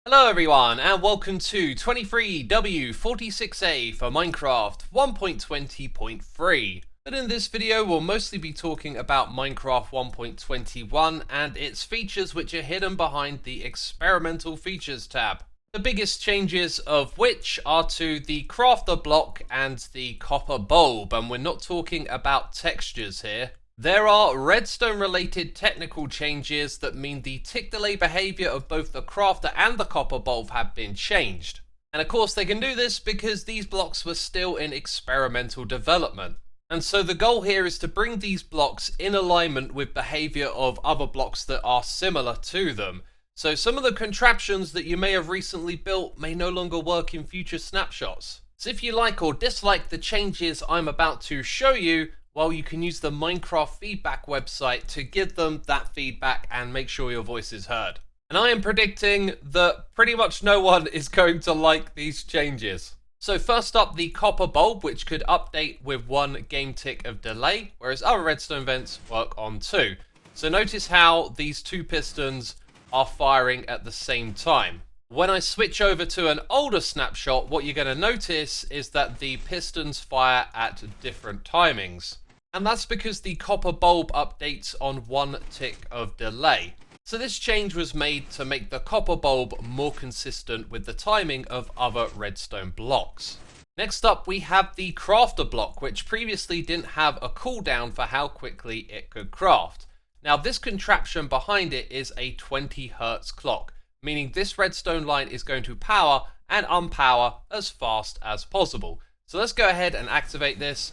Hello everyone and welcome to 23W46A for Minecraft 1.20.3. But in this video we'll mostly be talking about Minecraft 1.21 and its features which are hidden behind the experimental features tab. The biggest changes of which are to the crafter block and the copper bulb, and we're not talking about textures here. There are redstone related technical changes that mean the tick delay behavior of both the crafter and the copper bulb have been changed. And of course they can do this because these blocks were still in experimental development. And so the goal here is to bring these blocks in alignment with behavior of other blocks that are similar to them. So some of the contraptions that you may have recently built may no longer work in future snapshots. So if you like or dislike the changes I'm about to show you, well, you can use the Minecraft feedback website to give them that feedback and make sure your voice is heard. And I am predicting that pretty much no one is going to like these changes. So first up, the copper bulb, which could update with 1 game tick of delay, whereas other redstone vents work on 2. So notice how these 2 pistons are firing at the same time. When I switch over to an older snapshot, what you're going to notice is that the pistons fire at different timings. And that's because the copper bulb updates on 1 tick of delay. So this change was made to make the copper bulb more consistent with the timing of other redstone blocks. Next up we have the crafter block, which previously didn't have a cooldown for how quickly it could craft. Now this contraption behind it is a 20 Hz clock, meaning this redstone line is going to power and unpower as fast as possible. So let's go ahead and activate this.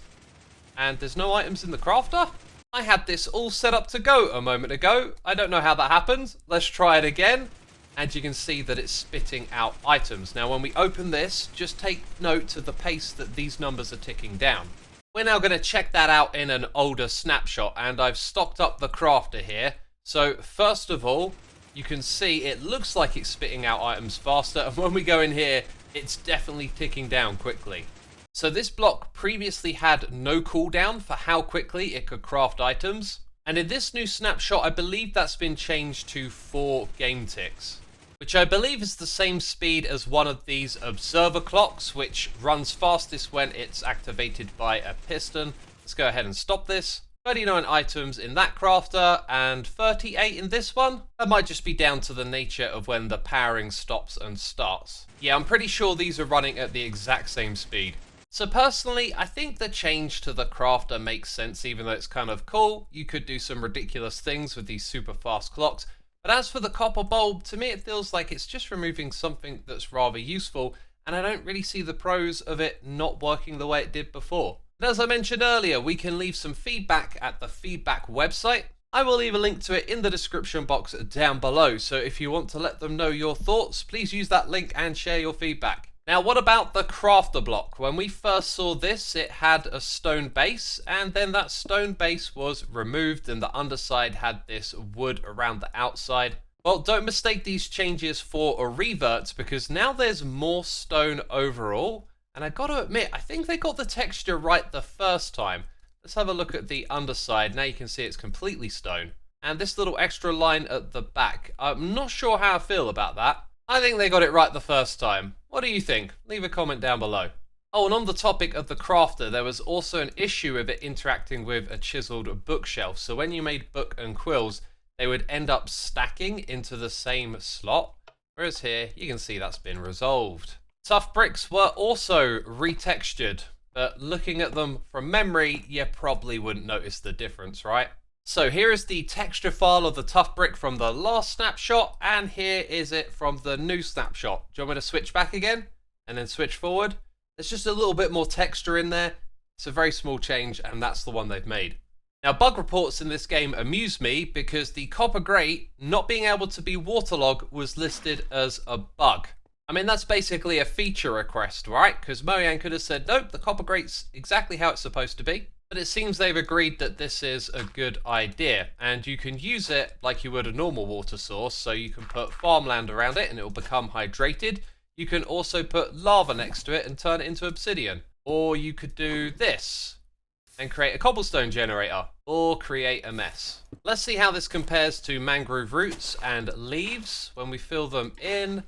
And there's no items in the crafter? I had this all set up to go a moment ago. I don't know how that happened. Let's try it again. And you can see that it's spitting out items. Now when we open this, just take note of the pace that these numbers are ticking down. We're now going to check that out in an older snapshot, and I've stocked up the crafter here. So first of all, you can see it looks like it's spitting out items faster, and when we go in here, it's definitely ticking down quickly. So this block previously had no cooldown for how quickly it could craft items, and in this new snapshot I believe that's been changed to 4 game ticks, which I believe is the same speed as one of these observer clocks, which runs fastest when it's activated by a piston. Let's go ahead and stop this. 39 items in that crafter and 38 in this one. That might just be down to the nature of when the powering stops and starts. Yeah, I'm pretty sure these are running at the exact same speed. So personally, I think the change to the crafter makes sense, even though it's kind of cool. You could do some ridiculous things with these super fast clocks. But as for the copper bulb, to me it feels like it's just removing something that's rather useful, and I don't really see the pros of it not working the way it did before. And as I mentioned earlier, we can leave some feedback at the feedback website. I will leave a link to it in the description box down below, so if you want to let them know your thoughts, please use that link and share your feedback. Now what about the crafter block? When we first saw this, it had a stone base, and then that stone base was removed and the underside had this wood around the outside. Well, don't mistake these changes for a revert, because now there's more stone overall, and I gotta admit, I think they got the texture right the first time. Let's have a look at the underside. Now you can see it's completely stone. And this little extra line at the back, I'm not sure how I feel about that. I think they got it right the first time. What do you think? Leave a comment down below. Oh, and on the topic of the crafter, there was also an issue with it interacting with a chiseled bookshelf. So when you made book and quills, they would end up stacking into the same slot. Whereas here, you can see that's been resolved. Tough bricks were also retextured, but looking at them from memory, you probably wouldn't notice the difference, right? So here is the texture file of the tough brick from the last snapshot, and here is it from the new snapshot. Do you want me to switch back again and then switch forward? There's just a little bit more texture in there. It's a very small change, and that's the one they've made. Now bug reports in this game amuse me because the copper grate not being able to be waterlogged was listed as a bug. I mean, that's basically a feature request, right? Because Mojang could have said, nope, the copper grate's exactly how it's supposed to be. But it seems they've agreed that this is a good idea, and you can use it like you would a normal water source. So you can put farmland around it and it will become hydrated. You can also put lava next to it and turn it into obsidian. Or you could do this and create a cobblestone generator, or create a mess. Let's see how this compares to mangrove roots and leaves when we fill them in.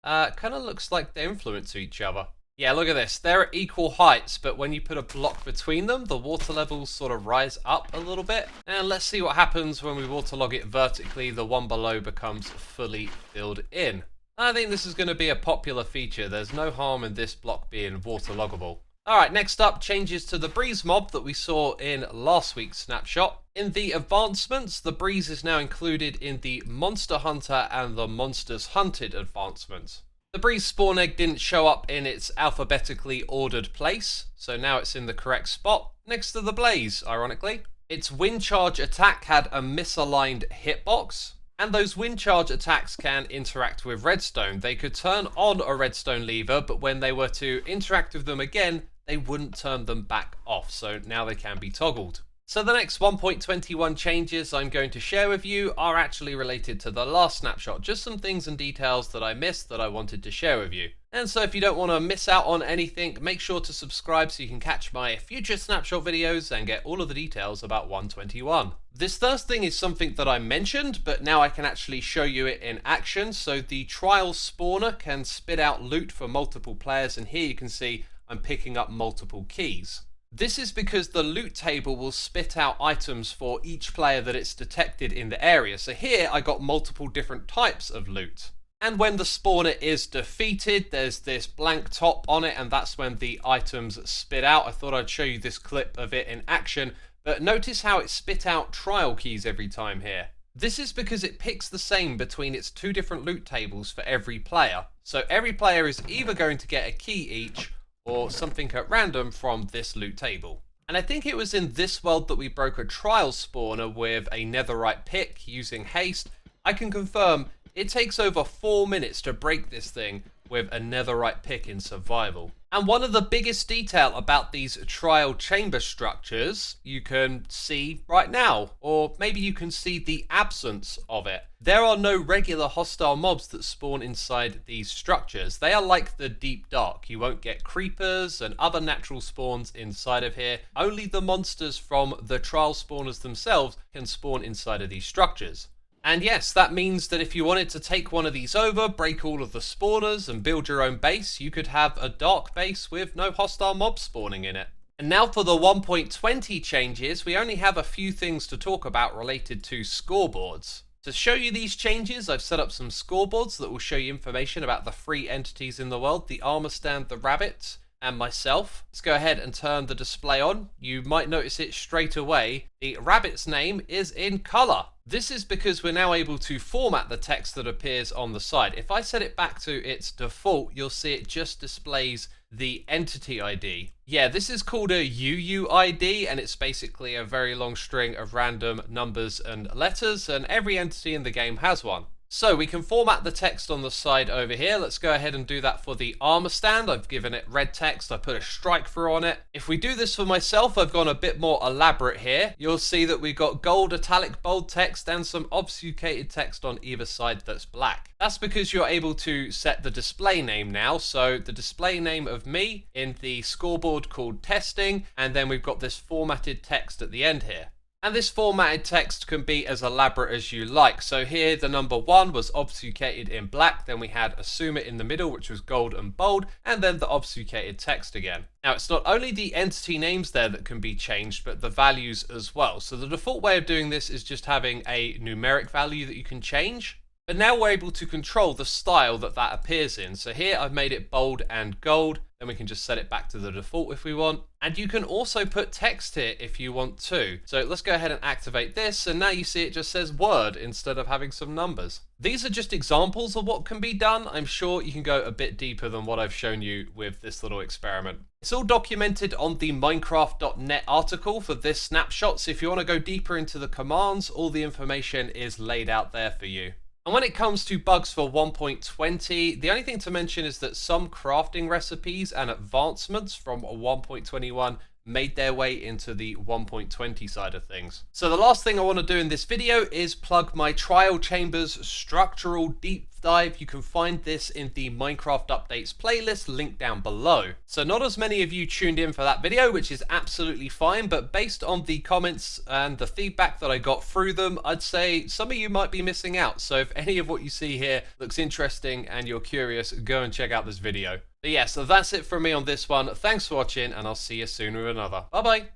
kind of looks like they influence each other. Yeah, look at this. They're at equal heights, but when you put a block between them, the water levels sort of rise up a little bit. And let's see what happens when we waterlog it vertically. The one below becomes fully filled in. I think this is going to be a popular feature. There's no harm in this block being waterloggable. Alright, next up, changes to the breeze mob that we saw in last week's snapshot. In the advancements, the breeze is now included in the Monster Hunter and the Monsters Hunted advancements. The breeze spawn egg didn't show up in its alphabetically ordered place, so now it's in the correct spot, next to the blaze, ironically. Its wind charge attack had a misaligned hitbox, and those wind charge attacks can interact with redstone. They could turn on a redstone lever, but when they were to interact with them again, they wouldn't turn them back off, so now they can be toggled. So the next 1.21 changes I'm going to share with you are actually related to the last snapshot, just some things and details that I missed that I wanted to share with you. And so if you don't want to miss out on anything, make sure to subscribe so you can catch my future snapshot videos and get all of the details about 1.21. This first thing is something that I mentioned, but now I can actually show you it in action. So the trial spawner can spit out loot for multiple players, and here you can see I'm picking up multiple keys. This is because the loot table will spit out items for each player that it's detected in the area. So here I got multiple different types of loot. And when the spawner is defeated, there's this blank top on it, and that's when the items spit out. I thought I'd show you this clip of it in action, but notice how it spit out trial keys every time here. This is because it picks the same between its two different loot tables for every player. So every player is either going to get a key each, or something at random from this loot table. And I think it was in this world that we broke a trial spawner with a netherite pick using haste. I can confirm it takes over 4 minutes to break this thing with a netherite pick in survival. And one of the biggest detail about these trial chamber structures you can see right now, or maybe you can see the absence of it. There are no regular hostile mobs that spawn inside these structures. They are like the deep dark. You won't get creepers and other natural spawns inside of here. Only the monsters from the trial spawners themselves can spawn inside of these structures. And yes, that means that if you wanted to take one of these over, break all of the spawners and build your own base, you could have a dark base with no hostile mobs spawning in it. And now for the 1.20 changes, we only have a few things to talk about related to scoreboards. To show you these changes, I've set up some scoreboards that will show you information about the 3 entities in the world, the armor stand, the rabbit, and myself. Let's go ahead and turn the display on. You might notice it straight away. The rabbit's name is in color. This is because we're now able to format the text that appears on the side. If I set it back to its default, you'll see it just displays the entity ID. Yeah, this is called a UUID, and it's basically a very long string of random numbers and letters, and every entity in the game has one. So we can format the text on the side over here. Let's go ahead and do that for the armor stand. I've given it red text. I put a strike through on it. If we do this for myself, I've gone a bit more elaborate here. You'll see that we've got gold italic bold text and some obfuscated text on either side that's black. That's because you're able to set the display name now. So the display name of me in the scoreboard called testing, and then we've got this formatted text at the end here. And this formatted text can be as elaborate as you like. So here the number 1 was obfuscated in black, then we had Xisuma in the middle, which was gold and bold, and then the obfuscated text again. Now it's not only the entity names there that can be changed, but the values as well. So the default way of doing this is just having a numeric value that you can change. But now we're able to control the style that that appears in. So here I've made it bold and gold. Then we can just set it back to the default if we want. And you can also put text here if you want to. So let's go ahead and activate this. And now you see it just says word instead of having some numbers. These are just examples of what can be done. I'm sure you can go a bit deeper than what I've shown you with this little experiment. It's all documented on the Minecraft.net article for this snapshot. So if you want to go deeper into the commands, all the information is laid out there for you. And when it comes to bugs for 1.20, the only thing to mention is that some crafting recipes and advancements from 1.21 made their way into the 1.20 side of things. So the last thing I want to do in this video is plug my Trial Chambers structural deep dive. You can find this in the Minecraft updates playlist, linked down below. So not as many of you tuned in for that video, which is absolutely fine, but based on the comments and the feedback that I got through them, I'd say some of you might be missing out. So if any of what you see here looks interesting and you're curious, go and check out this video. But yeah, so that's it from me on this one. Thanks for watching, and I'll see you soon with another. Bye bye.